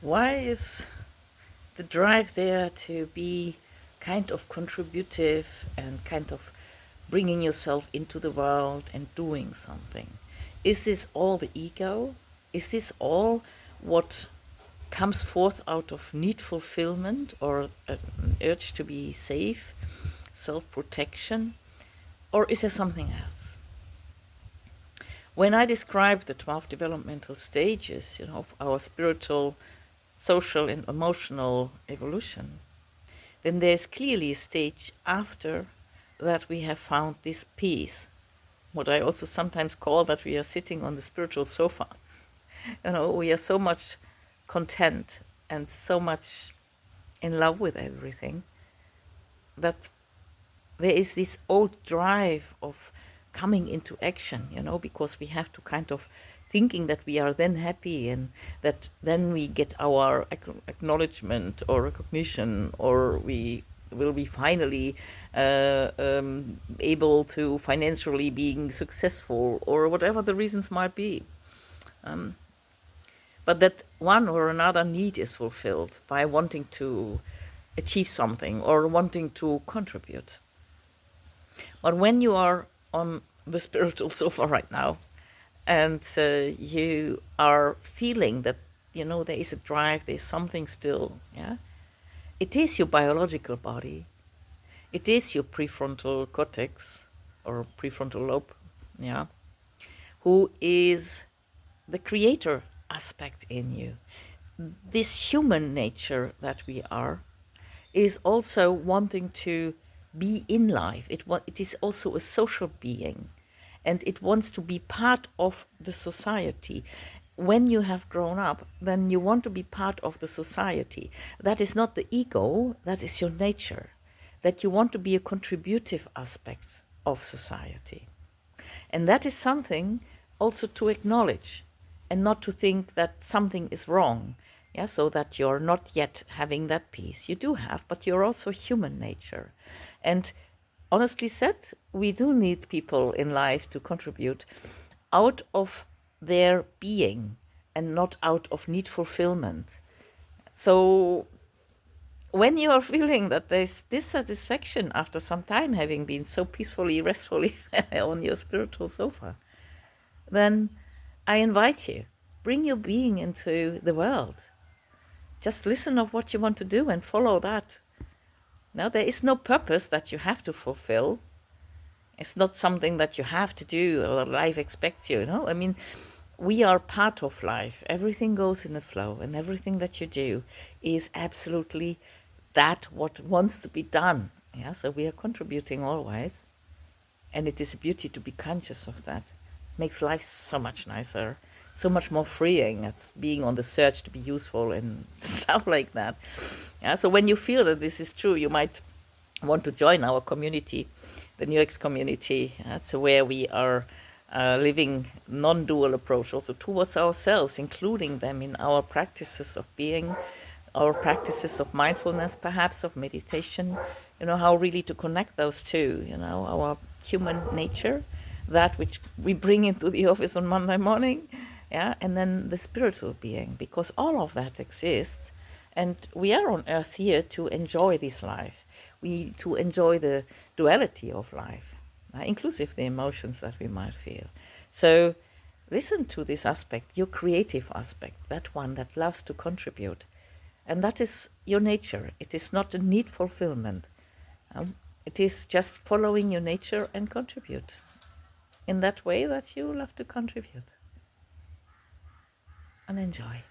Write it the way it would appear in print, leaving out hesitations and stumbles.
Why is the drive there to be kind of contributive and kind of bringing yourself into the world and doing something? Is this all the ego? Is this all what comes forth out of need fulfillment or an urge to be safe, self-protection? Or is there something else? When I describe the 12 developmental stages, of our spiritual, social, and emotional evolution, then there's clearly a stage after that we have found this peace. What I also sometimes call that we are sitting on the spiritual sofa. We are so much content and so much in love with everything that there is this old drive of coming into action, because we have to kind of thinking that we are then happy and that then we get our acknowledgement or recognition, or we will be finally able to financially being successful, or whatever the reasons might be. But that one or another need is fulfilled by wanting to achieve something or wanting to contribute. But when you are on the spiritual sofa right now, and you are feeling that, there is a drive, there's something still, it is your biological body, it is your prefrontal cortex or prefrontal lobe, who is the creator aspect in you. This human nature that we are is also wanting to be in life. It is also a social being, and it wants to be part of the society. When you have grown up, then you want to be part of the society. That is not the ego, that is your nature, that you want to be a contributive aspect of society. And that is something also to acknowledge, and not to think that something is wrong, so that you're not yet having that peace. You do have, but you're also human nature. And honestly said, we do need people in life to contribute out of their being and not out of need fulfillment. So when you are feeling that there's dissatisfaction after some time having been so peacefully, restfully on your spiritual sofa, then I invite you, bring your being into the world. Just listen of what you want to do and follow that. Now, there is no purpose that you have to fulfill. It's not something that you have to do or life expects you, I mean, we are part of life. Everything goes in the flow, and everything that you do is absolutely that what wants to be done. So we are contributing always. And it is a beauty to be conscious of that. Makes life so much nicer, so much more freeing at being on the search to be useful and stuff like that. So when you feel that this is true, you might want to join our community, the NEWEX community, where we are living non-dual approach also towards ourselves, including them in our practices of being, our practices of mindfulness, perhaps of meditation, how really to connect those two, our human nature, that which we bring into the office on Monday morning, and then the spiritual being, because all of that exists, and we are on earth here to enjoy this life. To enjoy the duality of life, inclusive the emotions that we might feel. So listen to this aspect, your creative aspect, that one that loves to contribute. And that is your nature. It is not a need fulfillment. It is just following your nature and contribute in that way that you love to contribute. And enjoy.